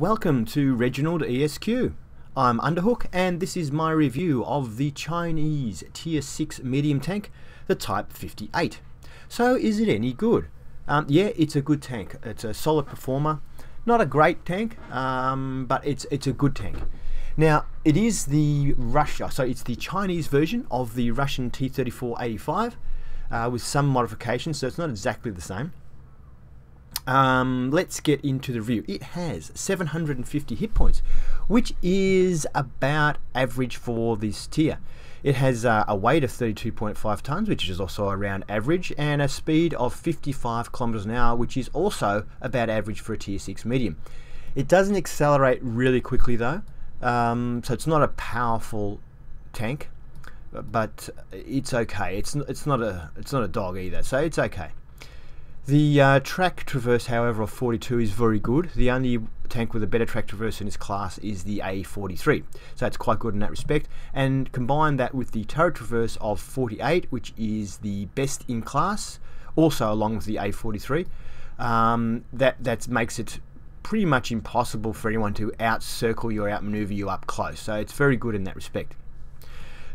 Welcome to ReginaldESQ. I'm Underhook and this is my review of the Chinese Tier 6 medium tank, the Type 58. So is it any good? Yeah, it's a good tank. It's a solid performer. Not a great tank, but it's a good tank. Now, it is the it's the Chinese version of the Russian T-34-85 with some modifications, so it's not exactly the same. Let's get into the review. It has 750 hit points, which is about average for this tier. It has a weight of 32.5 tons, which is also around average, and a speed of 55 kilometers an hour, which is also about average for a tier 6 medium. It doesn't accelerate really quickly though, so it's not a powerful tank, but it's okay. It's not a dog either, so it's okay. The track traverse, however, of 42 is very good. The only tank with a better track traverse in its class is the A43, so it's quite good in that respect. And combine that with the turret traverse of 48, which is the best in class, also along with the A43, that makes it pretty much impossible for anyone to out-circle you or out-maneuver you up close. So it's very good in that respect.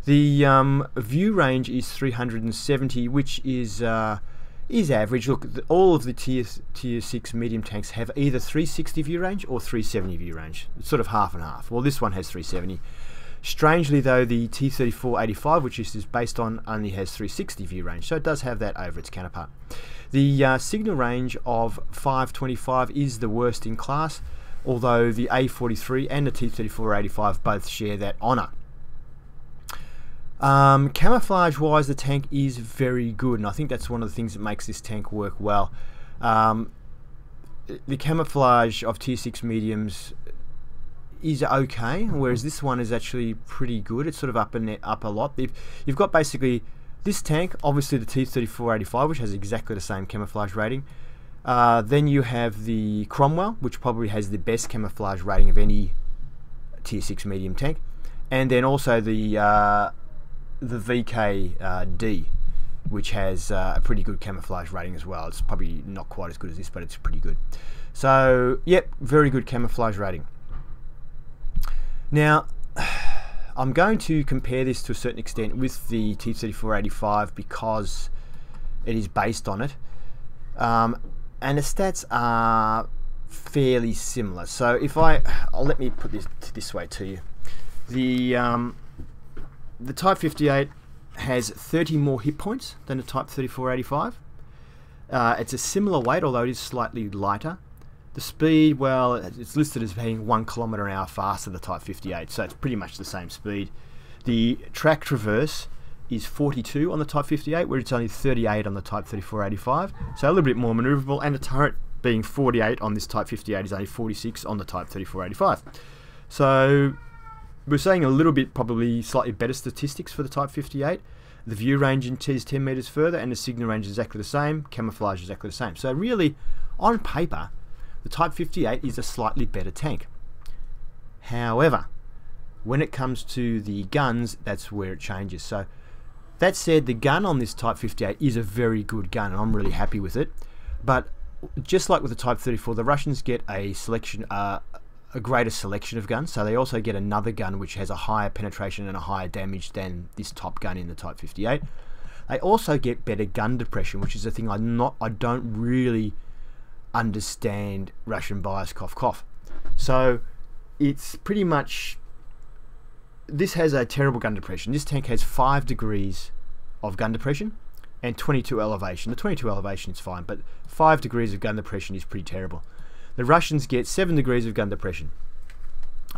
The view range is 370, which is average. Look, all of the tier 6 medium tanks have either 360 view range or 370 view range. It's sort of half and half. Well, this one has 370. Strangely though, the T-34-85, which this is based on, only has 360 view range, so it does have that over its counterpart. The signal range of 525 is the worst in class, although the A43 and the T-34-85 both share that honour. Camouflage wise, the tank is very good, and I think that's one of the things that makes this tank work well. The camouflage of tier 6 mediums is okay, whereas this one is actually pretty good. It's sort of up a lot. You've got basically this tank, obviously the T-34-85, which has exactly the same camouflage rating. Then you have the Cromwell, which probably has the best camouflage rating of any tier 6 medium tank, and then also the VKD, which has a pretty good camouflage rating as well. It's probably not quite as good as this, but it's pretty good. So, yep, very good camouflage rating. Now, I'm going to compare this to a certain extent with the T-34-85 because it is based on it, and the stats are fairly similar. So, let me put this way to you. The Type 58 has 30 more hit points than the Type 34-85. It's a similar weight, although it is slightly lighter. The speed, well, it's listed as being 1 kilometer an hour faster than the Type 58, so it's pretty much the same speed. The track traverse is 42 on the Type 58, where it's only 38 on the Type 34-85, so a little bit more manoeuvrable, and the turret being 48 on this Type 58 is only 46 on the Type 34-85. So we're saying a little bit, probably slightly better statistics for the Type 58. The view range is 10 meters further, and the signal range is exactly the same. Camouflage is exactly the same. So really, on paper, the Type 58 is a slightly better tank. However, when it comes to the guns, that's where it changes. So that said, the gun on this Type 58 is a very good gun, and I'm really happy with it. But just like with the Type 34, the Russians get a greater selection of guns, so they also get another gun which has a higher penetration and a higher damage than this top gun in the Type 58. They also get better gun depression, which is a thing I don't really understand Russian bias, cough cough. So it's pretty much, this has a terrible gun depression. This tank has 5 degrees of gun depression and 22 elevation. The 22 elevation is fine, but 5 degrees of gun depression is pretty terrible. The Russians get 7 degrees of gun depression.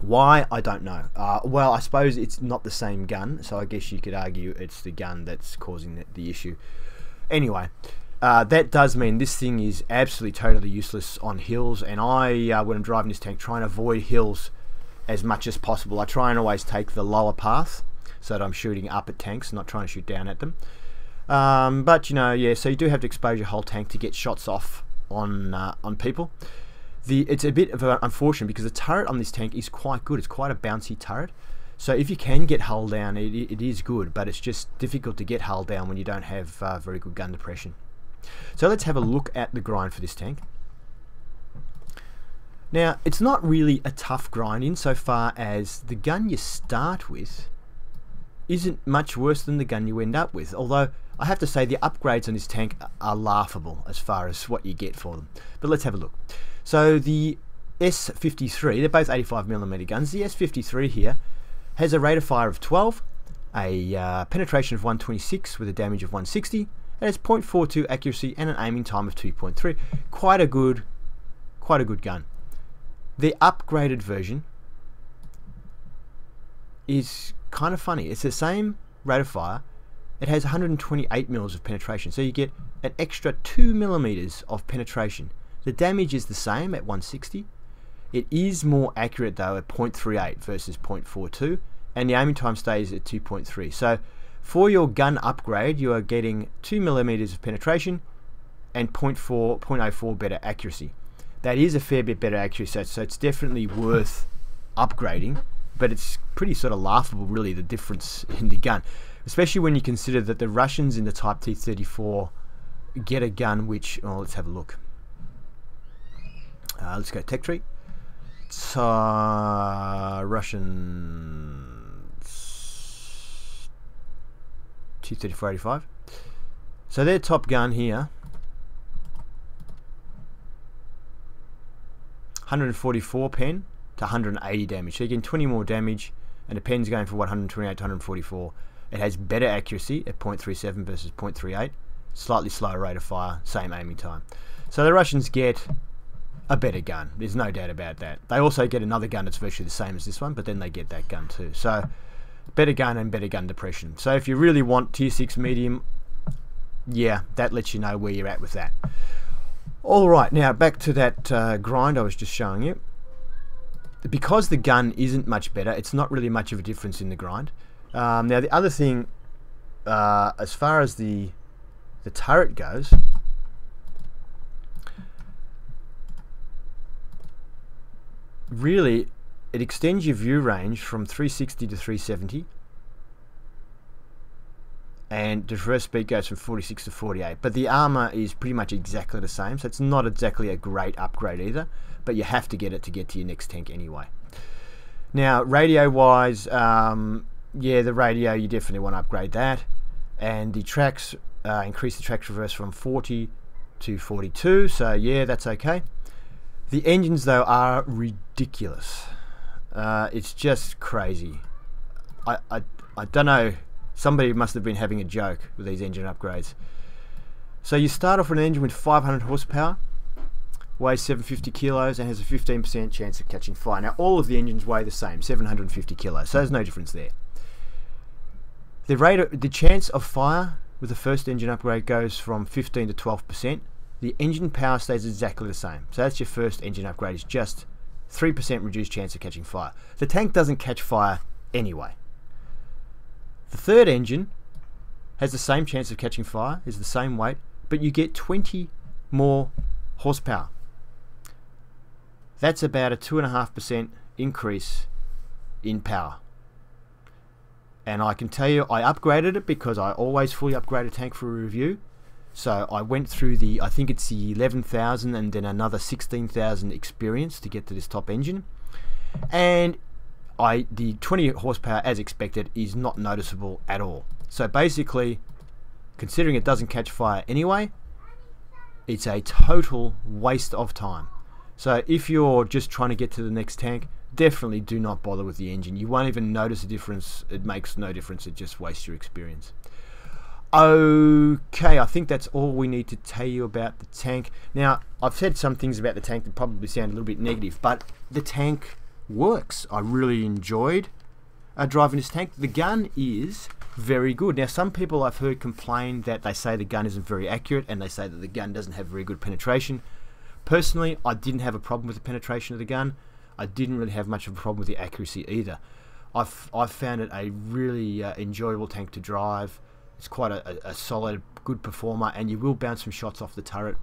Why? I don't know. Well, I suppose it's not the same gun, so I guess you could argue it's the gun that's causing the issue. Anyway, that does mean this thing is absolutely totally useless on hills, and when I'm driving this tank, try and avoid hills as much as possible. I try and always take the lower path so that I'm shooting up at tanks, not trying to shoot down at them. But, you know, yeah, so you do have to expose your whole tank to get shots off on people. It's a bit of unfortunate because the turret on this tank is quite good. It's quite a bouncy turret. So if you can get hull down, it is good, but it's just difficult to get hull down when you don't have very good gun depression. So let's have a look at the grind for this tank. Now, it's not really a tough grind insofar as the gun you start with isn't much worse than the gun you end up with, although I have to say the upgrades on this tank are laughable as far as what you get for them. But let's have a look. So the S53, they're both 85mm guns. The S53 here has a rate of fire of 12, a penetration of 126 with a damage of 160, and it's 0.42 accuracy and an aiming time of 2.3. Quite a good gun. The upgraded version is kind of funny. It's the same rate of fire. It has 128 mils of penetration, so you get an extra 2mm of penetration. The damage is the same at 160. It is more accurate though at 0.38 versus 0.42, and the aiming time stays at 2.3. So for your gun upgrade, you are getting 2mm of penetration and 0.04 better accuracy. That is a fair bit better accuracy, so it's definitely worth upgrading, but it's pretty sort of laughable really, the difference in the gun, especially when you consider that the Russians in the Type T-34 get a gun which, oh, let's have a look. Let's go tech tree. It's Russian T-34-85. So their top gun here, 144 pen to 180 damage. So you're getting 20 more damage, and the pen's going from 128 to 144. It has better accuracy at 0.37 versus 0.38. Slightly slower rate of fire, same aiming time. So the Russians get a better gun. There's no doubt about that. They also get another gun that's virtually the same as this one, but then they get that gun too. So better gun and better gun depression. So if you really want tier 6 medium, yeah, that lets you know where you're at with that. Alright, now back to that grind I was just showing you. Because the gun isn't much better, it's not really much of a difference in the grind. Now the other thing, as far as the turret goes, really it extends your view range from 360 to 370, and the traverse speed goes from 46 to 48, but the armor is pretty much exactly the same, so it's not exactly a great upgrade either, but you have to get it to get to your next tank anyway. Now radio wise, yeah, the radio, you definitely want to upgrade that, and the tracks, increase the track traverse from 40 to 42, so yeah, that's okay. The engines though are ridiculous. It's just crazy. I don't know, somebody must have been having a joke with these engine upgrades. So you start off with an engine with 500 horsepower, weighs 750 kilos, and has a 15% chance of catching fire. Now all of the engines weigh the same, 750 kilos, so there's no difference there. The chance of fire with the first engine upgrade goes from 15 to 12%. The engine power stays exactly the same. So that's your first engine upgrade, is just 3% reduced chance of catching fire. The tank doesn't catch fire anyway. The third engine has the same chance of catching fire, is the same weight, but you get 20 more horsepower. That's about a 2.5% increase in power. And I can tell you, I upgraded it because I always fully upgrade a tank for a review. So I went through the, I think it's the 11,000 and then another 16,000 experience to get to this top engine. And the 20 horsepower, as expected, is not noticeable at all. So basically, considering it doesn't catch fire anyway, it's a total waste of time. So if you're just trying to get to the next tank, definitely do not bother with the engine. You won't even notice a difference. It makes no difference. It just wastes your experience. Okay, I think that's all we need to tell you about the tank. Now, I've said some things about the tank that probably sound a little bit negative, but the tank works. I really enjoyed driving this tank. The gun is very good. Now, some people I've heard complain that they say the gun isn't very accurate, and they say that the gun doesn't have very good penetration. Personally, I didn't have a problem with the penetration of the gun. I didn't really have much of a problem with the accuracy either. I've found it a really enjoyable tank to drive. It's quite a solid, good performer, and you will bounce some shots off the turret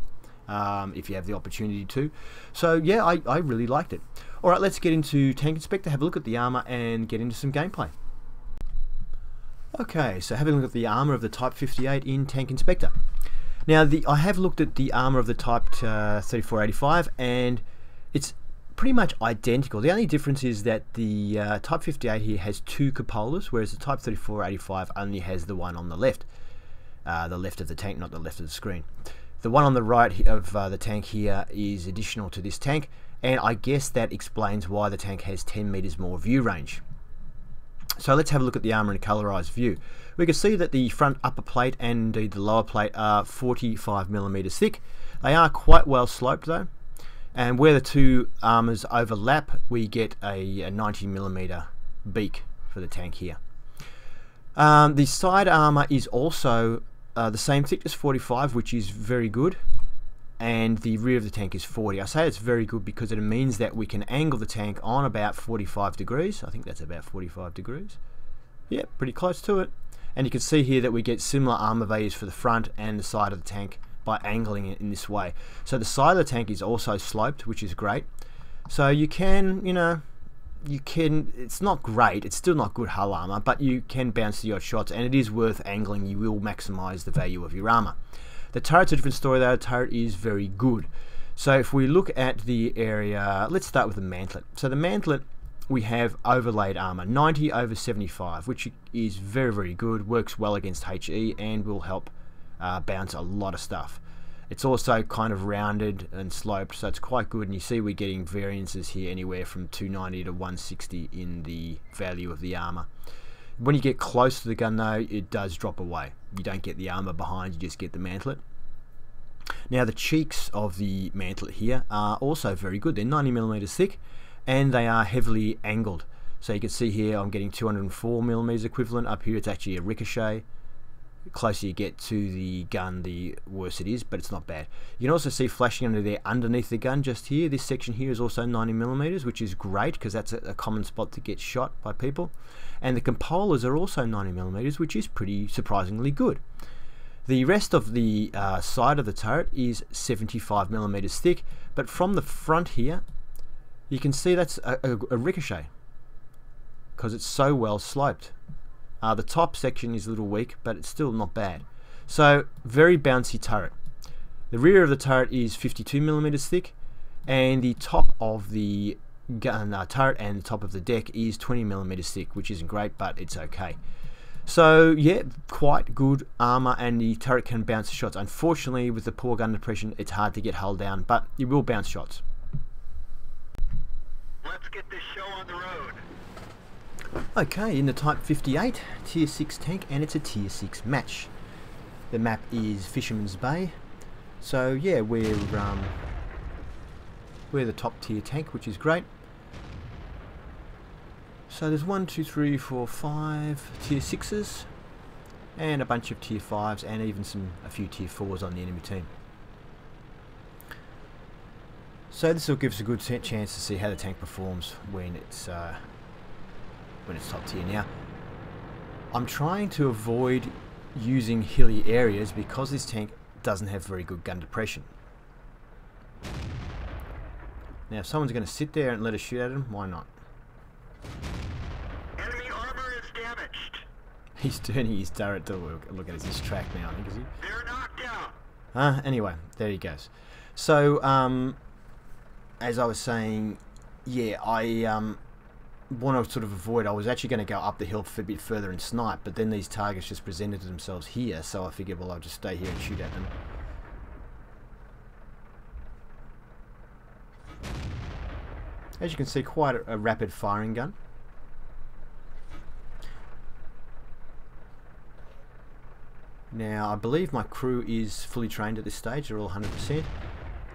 if you have the opportunity to. So yeah, I really liked it. Alright, let's get into Tank Inspector, have a look at the armor, and get into some gameplay. Okay, so having a look at the armor of the Type 58 in Tank Inspector. Now, I have looked at the armor of the Type 3485, and it's pretty much identical. The only difference is that the Type 58 here has 2 cupolas, whereas the Type 3485 only has the one on the left of the tank, not the left of the screen. The one on the right of the tank here is additional to this tank, and I guess that explains why the tank has 10 meters more view range. So let's have a look at the armor in a colorized view. We can see that the front upper plate and indeed the lower plate are 45 millimeters thick. They are quite well sloped though, and where the two armors overlap, we get a 90 millimeter beak for the tank here. The side armor is also the same thickness, 45, which is very good, and the rear of the tank is 40. I say it's very good because it means that we can angle the tank on about 45 degrees. I think that's about 45 degrees. Yeah, pretty close to it. And you can see here that we get similar armor values for the front and the side of the tank by angling it in this way. So the side of the tank is also sloped, which is great. So you can, it's not great, it's still not good hull armor, but you can bounce the odd shots, and it is worth angling. You will maximize the value of your armor. The turret's a different story though. The turret is very good. So if we look at the area, let's start with the Mantlet. So the Mantlet, we have overlaid armor, 90 over 75, which is very, very good, works well against HE, and will help bounce a lot of stuff. It's also kind of rounded and sloped, so it's quite good, and you see we're getting variances here anywhere from 290 to 160 in the value of the armor. When you get close to the gun though, it does drop away. You don't get the armor behind, you just get the Mantlet. Now the cheeks of the Mantlet here are also very good. They're 90 millimeters thick, and they are heavily angled. So you can see here I'm getting 204 millimeters equivalent. Up here it's actually a ricochet. The closer you get to the gun, the worse it is, but it's not bad. You can also see flashing under there underneath the gun just here. This section here is also 90 millimeters, which is great because that's a common spot to get shot by people. And the cupolas are also 90 millimeters, which is pretty surprisingly good. The rest of the side of the turret is 75 millimeters thick, but from the front here, you can see that's a ricochet because it's so well sloped. The top section is a little weak, but it's still not bad. So, very bouncy turret. The rear of the turret is 52 millimeters thick, and the top of the gun turret and the top of the deck is 20 millimeters thick, which isn't great, but it's okay. So, yeah, quite good armor, and the turret can bounce shots. Unfortunately, with the poor gun depression, it's hard to get hull down, but it will bounce shots. Let's get this show on the road. Okay, in the Type 58 Tier 6 tank, and it's a Tier 6 match. The map is Fisherman's Bay. So yeah, we're the top tier tank, which is great. So there's 1, 2, 3, 4, 5 Tier 6s, and a bunch of Tier 5s, and even a few Tier 4s on the enemy team. So this will give us a good chance to see how the tank performs when it's top tier. Now, I'm trying to avoid using hilly areas because this tank doesn't have very good gun depression. Now, if someone's going to sit there and let us shoot at him, why not? Enemy armor is damaged. He's turning his turret to look at his track now, I think, is he? They're knocked down. Anyway, there he goes. So, as I was saying, yeah, I want to sort of avoid. I was actually going to go up the hill a bit further and snipe, but then these targets just presented themselves here, so I figured, well, I'll just stay here and shoot at them. As you can see, quite a rapid firing gun. Now, I believe my crew is fully trained at this stage. They're all 100%,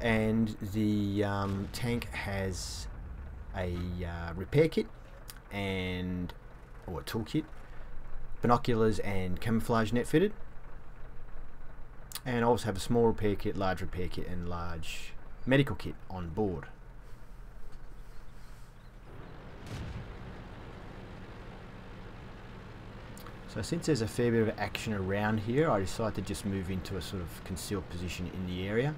and the tank has a repair kit or a toolkit, binoculars and camouflage net fitted, and I also have a small repair kit, large repair kit, and large medical kit on board. So since there's a fair bit of action around here, I decided to just move into a sort of concealed position in the area.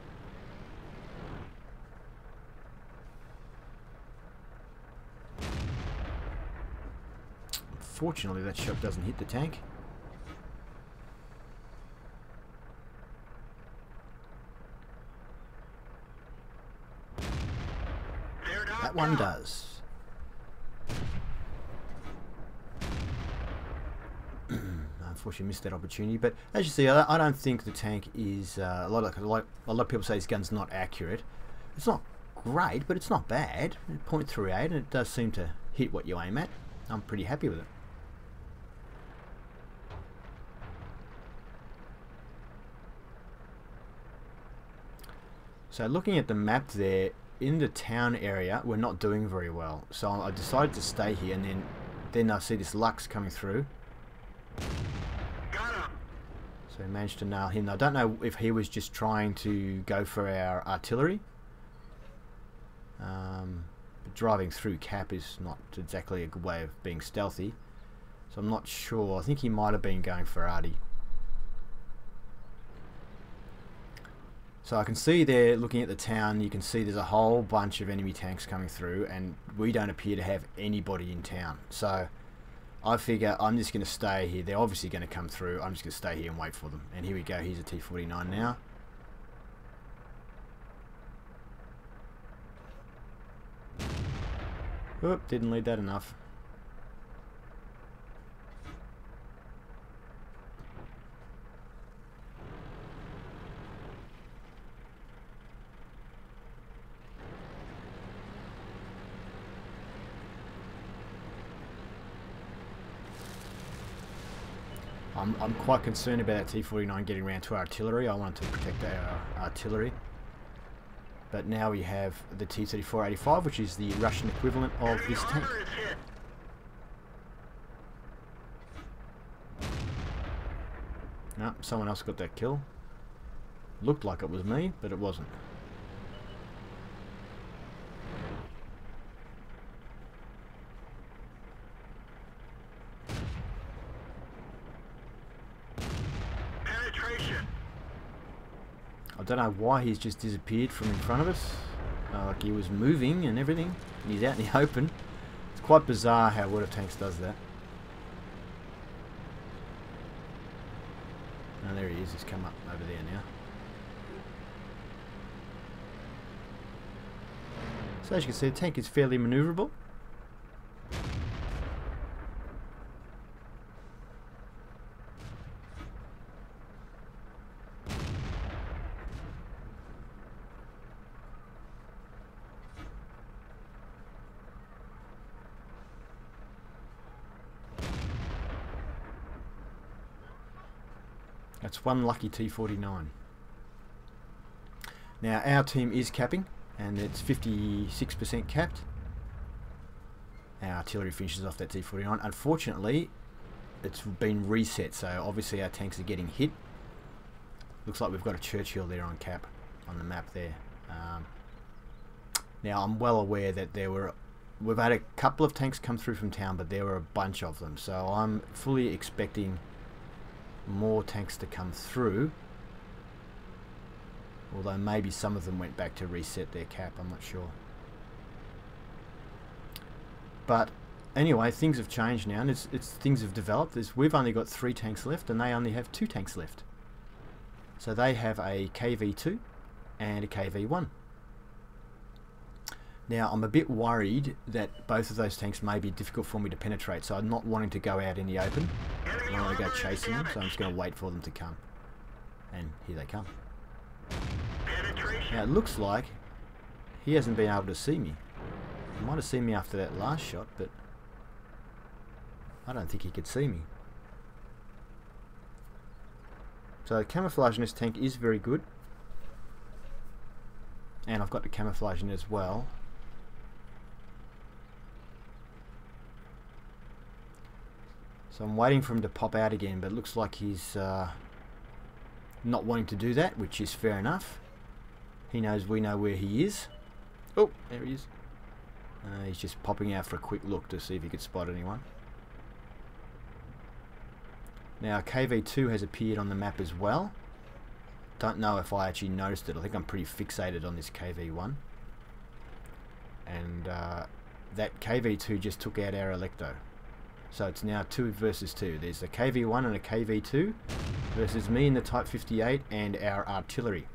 Unfortunately, that shot doesn't hit the tank. that one does. Unfortunately missed that opportunity, but as you see, I don't think the tank is a lot of people say this gun's not accurate. It's not great, but it's not bad. 0.38, and it does seem to hit what you aim at. I'm pretty happy with it. So looking at the map there, in the town area, we're not doing very well. So I decided to stay here, and then I see this Lux coming through. Got him. So I managed to nail him. I don't know if he was just trying to go for our artillery. But driving through cap is not exactly a good way of being stealthy. So I'm not sure. I think he might have been going for arty. So I can see there, looking at the town, you can see there's a whole bunch of enemy tanks coming through, and we don't appear to have anybody in town. So I figure I'm just going to stay here. They're obviously going to come through. I'm just going to stay here and wait for them. And here we go. Here's a T-49 now. Oop, didn't lead that enough. I'm quite concerned about that T-49 getting around to artillery. I wanted to protect our artillery. But now we have the T-34-85, which is the Russian equivalent of this tank. No, someone else got that kill. Looked like it was me, but it wasn't. I don't know why he's just disappeared from in front of us. Like he was moving and everything. And he's out in the open. It's quite bizarre how World of Tanks does that. Oh, there he is. He's come up over there now. So as you can see, the tank is fairly manoeuvrable. That's one lucky T-49. Now our team is capping, and it's 56% capped. Our artillery finishes off that T-49. Unfortunately, it's been reset, so obviously our tanks are getting hit. Looks like we've got a Churchill there on cap, on the map there. Now I'm well aware that we've had a couple of tanks come through from town, but there were a bunch of them, so I'm fully expecting more tanks to come through, although maybe some of them went back to reset their cap, I'm not sure. But anyway, things have changed now, and things have developed. We've only got 3 tanks left, and they only have 2 tanks left. So they have a KV-2 and a KV-1. Now I'm a bit worried that both of those tanks may be difficult for me to penetrate, so I'm not wanting to go out in the open. I want to go chasing them, so I'm just going to wait for them to come. And here they come. Now it looks like he hasn't been able to see me. He might have seen me after that last shot, but I don't think he could see me. So the camouflage in this tank is very good. And I've got the camouflage in as well. So I'm waiting for him to pop out again, but it looks like he's not wanting to do that, which is fair enough. He knows we know where he is. Oh, there he is. He's just popping out for a quick look to see if he could spot anyone. Now KV-2 has appeared on the map as well. Don't know if I actually noticed it. I think I'm pretty fixated on this KV-1. And that KV-2 just took out our Electo. So it's now 2 versus 2. There's a KV-1 and a KV-2 versus me in the Type 58 and our artillery.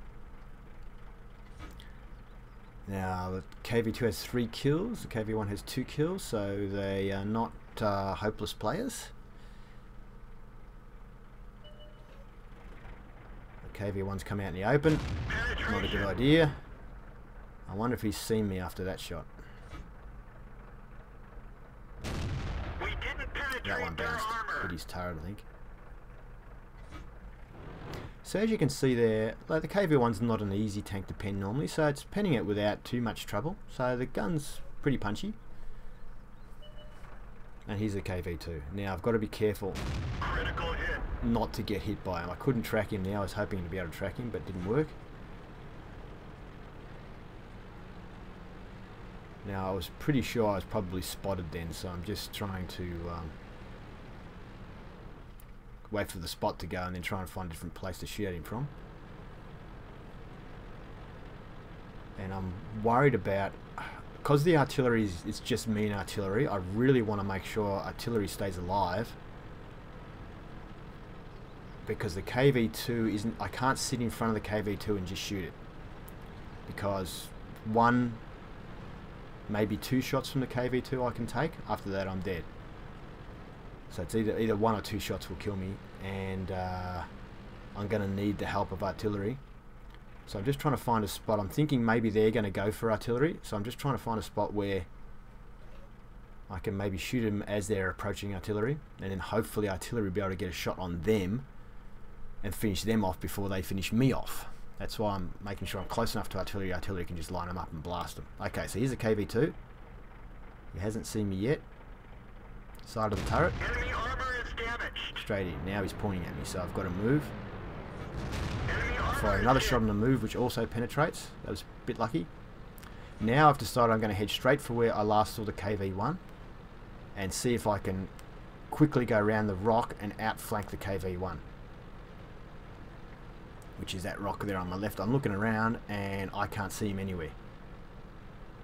Now the KV2 has 3 kills, the KV1 has 2 kills, so they are not hopeless players. The KV1's come out in the open, not a good idea. I wonder if he's seen me after that shot. That one bounced, hit his turret I think. So as you can see there, like the KV1's not an easy tank to pen normally, so it's penning it without too much trouble. So the gun's pretty punchy. And here's the KV2. Now I've got to be careful not to get hit by him. I couldn't track him now, I was hoping to be able to track him, but it didn't work. Now I was pretty sure I was probably spotted then, so I'm just trying to wait for the spot to go and then try and find a different place to shoot at him from. And I'm worried about, because the artillery is just mean artillery, I really want to make sure artillery stays alive, because the KV2 isn't, I can't sit in front of the KV2 and just shoot it, because one, maybe 2 shots from the KV2 I can take, after that I'm dead. So it's either 1 or 2 shots will kill me, and I'm going to need the help of artillery. So I'm just trying to find a spot. I'm thinking maybe they're going to go for artillery, so I'm just trying to find a spot where I can maybe shoot them as they're approaching artillery, and then hopefully artillery will be able to get a shot on them and finish them off before they finish me off. That's why I'm making sure I'm close enough to artillery. Artillery can just line them up and blast them. Okay, so here's a KV2. He hasn't seen me yet. Side of the turret. Enemy armor is damaged. Straight in. Now he's pointing at me, so I've got to move. I fire another shot on the move, which also penetrates. That was a bit lucky. Now I've decided I'm going to head straight for where I last saw the KV1 and see if I can quickly go around the rock and outflank the KV1, which is that rock there on my left. I'm looking around and I can't see him anywhere.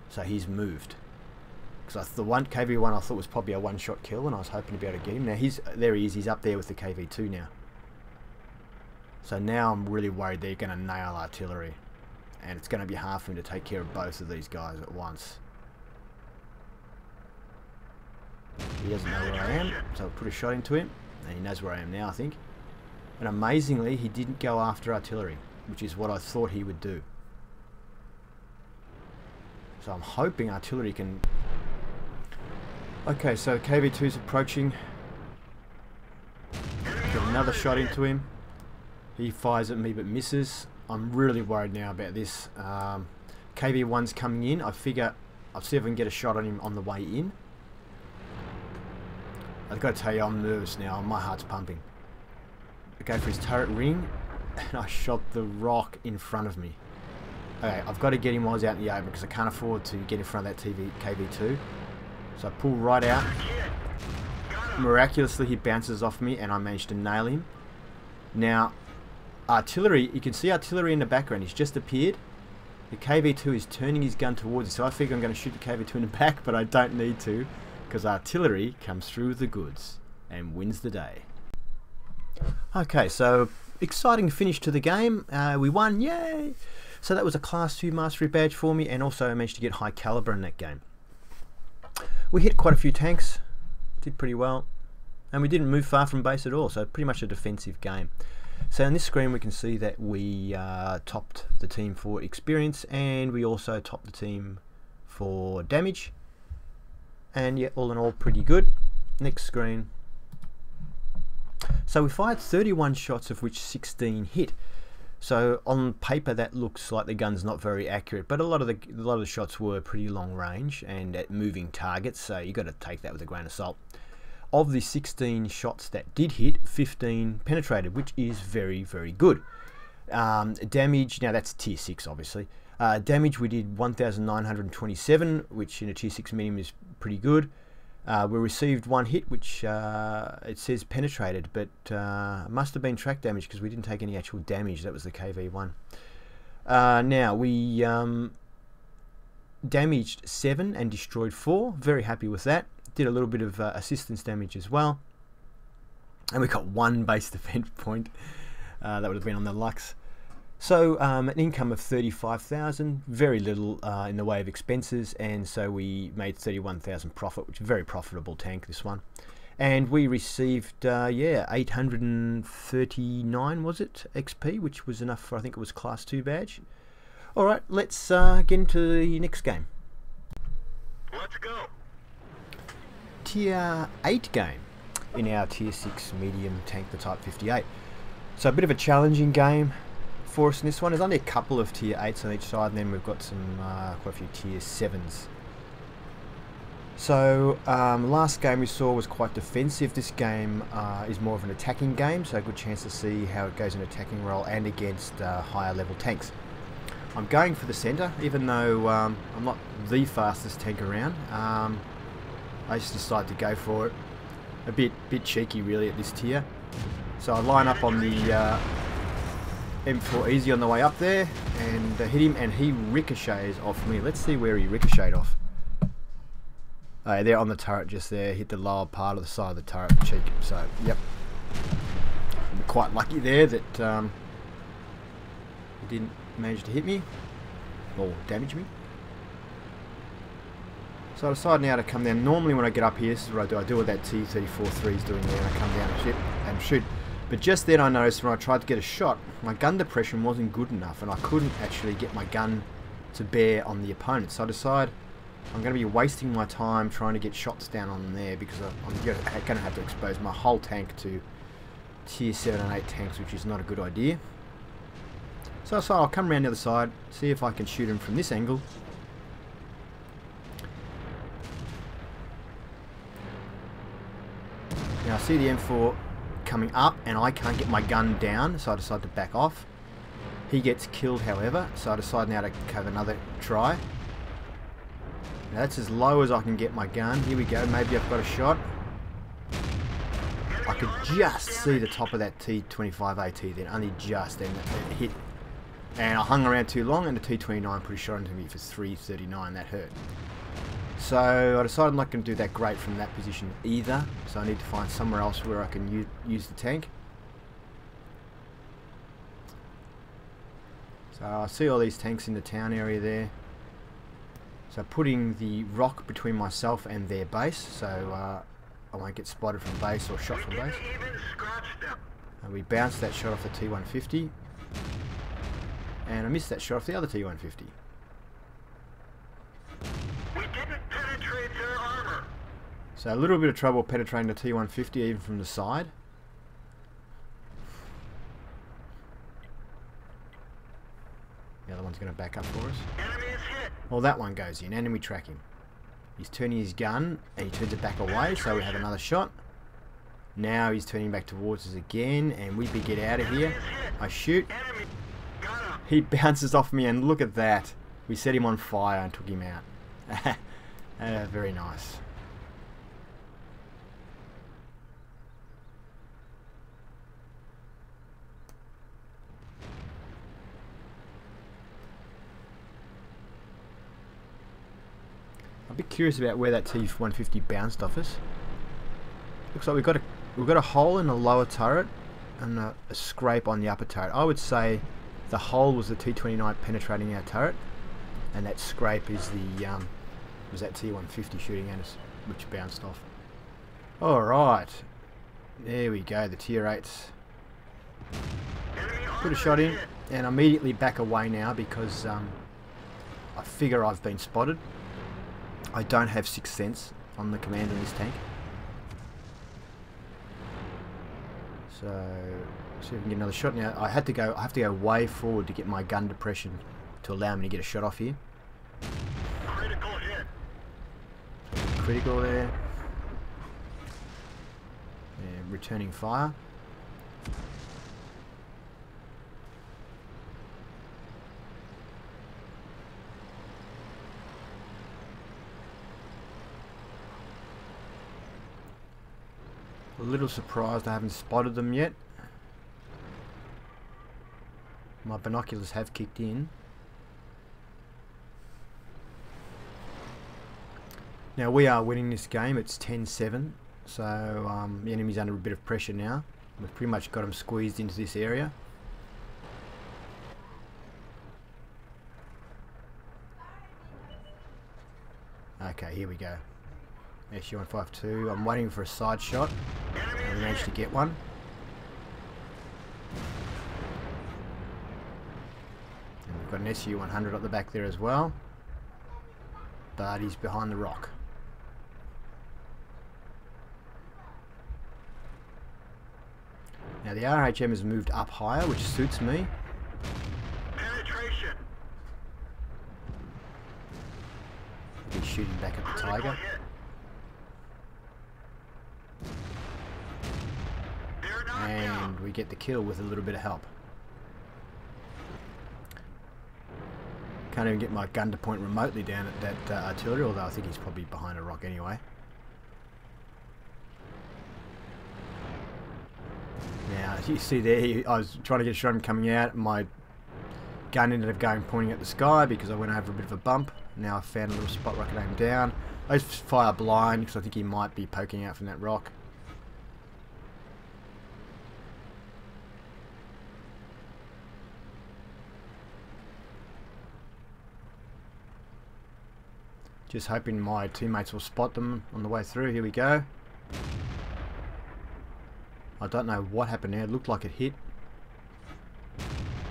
So he's moved. Because the one KV1 I thought was probably a 1-shot kill, and I was hoping to be able to get him. Now there he is. He's up there with the KV2 now. So now I'm really worried they're going to nail artillery, and it's going to be hard for me to take care of both of these guys at once. He doesn't know where I am, so I'll put a shot into him, and he knows where I am now, I think. And amazingly, he didn't go after artillery, which is what I thought he would do. So I'm hoping artillery can... Okay, so KV2's approaching. Get another shot into him. He fires at me but misses. I'm really worried now about this. KV1's coming in. I figure I'll see if I can get a shot on him on the way in. I've got to tell you, I'm nervous now. My heart's pumping. I go for his turret ring, and I shot the rock in front of me. Okay, I've got to get him while he's out in the open, because I can't afford to get in front of that KV2. So I pull right out. Miraculously, he bounces off me, and I managed to nail him. Now, artillery, you can see artillery in the background. He's just appeared. The KV2 is turning his gun towards us, so I figure I'm going to shoot the KV2 in the back, but I don't need to, because artillery comes through with the goods and wins the day. Okay, so exciting finish to the game. We won, yay! So that was a Class 2 Mastery badge for me, and also I managed to get high caliber in that game. We hit quite a few tanks, did pretty well, and we didn't move far from base at all, so pretty much a defensive game. So on this screen we can see that we topped the team for experience, and we also topped the team for damage, and yeah, all in all pretty good. Next screen. So we fired 31 shots, of which 16 hit. So on paper that looks like the gun's not very accurate, but a lot of the shots were pretty long range and at moving targets, so you got to take that with a grain of salt. Of the 16 shots that did hit, 15 penetrated, which is very, very good. Damage, now that's tier 6 obviously. Damage we did 1,927, which in a tier 6 medium is pretty good. We received 1 hit, which it says penetrated, but must have been track damage because we didn't take any actual damage. That was the KV1. Now we damaged 7 and destroyed 4. Very happy with that. Did a little bit of assistance damage as well, and we got 1 base defense point. That would have been on the Lux. So an income of 35,000, very little in the way of expenses, and so we made 31,000 profit, which is a very profitable tank, this one. And we received, 839, was it, XP, which was enough for, I think it was Class 2 badge. Alright, let's get into the next game. Let's go. Tier 8 game in our Tier 6 medium tank, the Type 58. So a bit of a challenging game for us in this one. There's only a couple of Tier 8s on each side, and then we've got some quite a few Tier 7s. So last game we saw was quite defensive. This game is more of an attacking game, so a good chance to see how it goes in attacking role and against higher level tanks. I'm going for the centre, even though I'm not the fastest tank around. I just decided to go for it. A bit cheeky really at this tier. So I line up on the M4 easy on the way up there and hit him, and he ricochets off me. Let's see where he ricocheted off. There on the turret just there, hit the lower part of the side of the turret, cheek. So, yep. I'm quite lucky there that he didn't manage to hit me or damage me. So I decided now to come down. Normally when I get up here, this is what I do. I do what that T-34-3 is doing there, and I come down and shoot. But just then I noticed when I tried to get a shot, my gun depression wasn't good enough, and I couldn't actually get my gun to bear on the opponent. So I decided I'm going to be wasting my time trying to get shots down on them there, because I'm going to have to expose my whole tank to Tier 7 and 8 tanks, which is not a good idea. So I'll come around the other side, see if I can shoot him from this angle. Now I see the M4 coming up and I can't get my gun down, so I decide to back off. He gets killed however, so I decide now to have another try. Now that's as low as I can get my gun. Here we go, maybe I've got a shot. I could just see the top of that T-25AT then, only just, and it hit. And I hung around too long, and the T-29 put a shot into me for 339, that hurt. So I decided I'm not going to do that great from that position either, so I need to find somewhere else where I can use the tank. So I see all these tanks in the town area there. So putting the rock between myself and their base, so I won't get spotted from base or shot from base. And we bounced that shot off the T-150. And I missed that shot off the other T-150. We didn't penetrate their armor. So a little bit of trouble penetrating the T-150 even from the side. The other one's going to back up for us. Enemy is hit. Well, that one goes in. Enemy tracking. He's turning his gun and he turns it back away, so we have another shot. Now he's turning back towards us again, and we get out of here. I shoot. Enemy. Got him. He bounces off me, and look at that. We set him on fire and took him out. Very nice. I'm a bit curious about where that T-150 bounced off us. Looks like we've got a hole in the lower turret and a scrape on the upper turret. I would say the hole was the T-29 penetrating our turret, and that scrape is the was that T-150 shooting at us, which bounced off. All right, there we go. The Tier 8s. Put a shot in, and immediately back away now because I figure I've been spotted. I don't have Sixth Sense on the command in this tank. So see if we can get another shot now. I have to go way forward to get my gun depression to allow me to get a shot off here. Critical hit. Critical there. Yeah, returning fire. A little surprised I haven't spotted them yet. My binoculars have kicked in. Now we are winning this game. It's 10-7, so the enemy's under a bit of pressure now. We've pretty much got them squeezed into this area. Okay, here we go. SU-152. I'm waiting for a side shot. And we managed to get one. And we've got an SU-100 up the back there as well. But he's behind the rock. Now the RHM has moved up higher, which suits me. Penetration. He's shooting back at the Tiger. Hit. They're knocked And down. we get the kill with a little bit of help. Can't even get my gun to point remotely down at that artillery, although I think he's probably behind a rock anyway. Now, as you see there, I was trying to get a shot of him coming out. My gun ended up pointing at the sky because I went over a bit of a bump. Now I've found a little spot where I can aim down. I just fire blind because I think he might be poking out from that rock. Just hoping my teammates will spot them on the way through. Here we go. I don't know what happened there. It looked like it hit.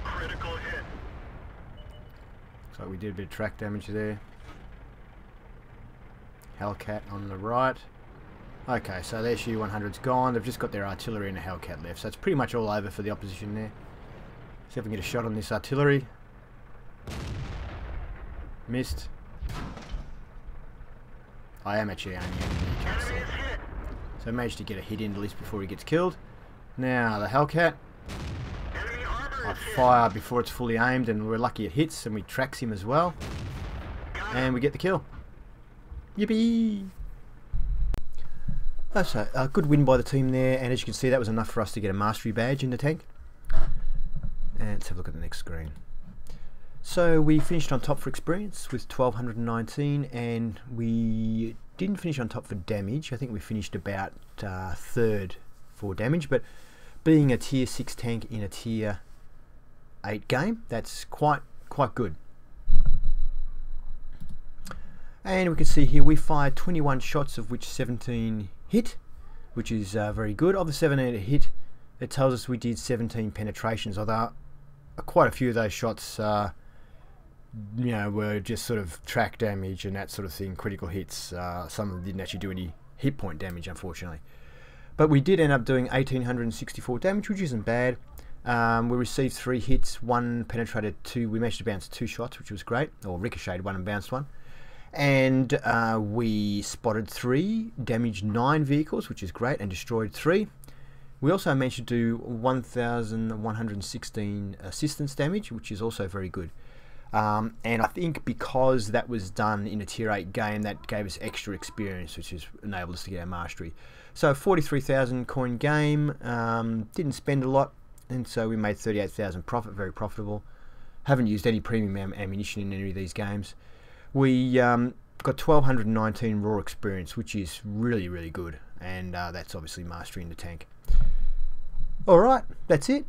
Critical hit. So we did a bit of track damage there. Hellcat on the right. Okay, so their SU-100's gone. They've just got their artillery and a Hellcat left. So it's pretty much all over for the opposition there. See if we can get a shot on this artillery. Missed. I am actually aiming at him, you can't see it. So I managed to get a hit in at least before he gets killed. Now the Hellcat. Enemy armor I is hit. fire before it's fully aimed, and we're lucky it hits, and we tracks him as well. And we get the kill. Yippee! So a good win by the team there, and as you can see, that was enough for us to get a mastery badge in the tank. And let's have a look at the next screen. So we finished on top for experience with 1219, and we didn't finish on top for damage. I think we finished about third for damage, but being a tier 6 tank in a tier 8 game, that's quite good. And we can see here we fired 21 shots, of which 17 hit, which is very good. Of the 17 that hit, it tells us we did 17 penetrations, although quite a few of those shots you know, were just sort of track damage and that sort of thing, critical hits. Some of them didn't actually do any hit point damage, unfortunately. But we did end up doing 1864 damage, which isn't bad. We received 3 hits, 1 penetrated 2. We managed to bounce 2 shots, which was great, or ricocheted 1 and bounced 1. And we spotted 3, damaged 9 vehicles, which is great, and destroyed 3. We also managed to do 1,116 assistance damage, which is also very good. And I think because that was done in a tier 8 game, that gave us extra experience, which has enabled us to get our mastery. So 43,000 coin game, didn't spend a lot, and so we made 38,000 profit, very profitable. Haven't used any premium ammunition in any of these games. We got 1,219 raw experience, which is really good, and that's obviously mastery in the tank. Alright, that's it.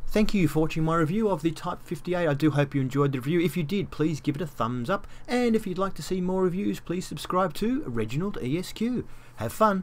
Thank you for watching my review of the Type 58. I do hope you enjoyed the review. If you did, please give it a thumbs up. And if you'd like to see more reviews, please subscribe to ReginaldESQ. Have fun.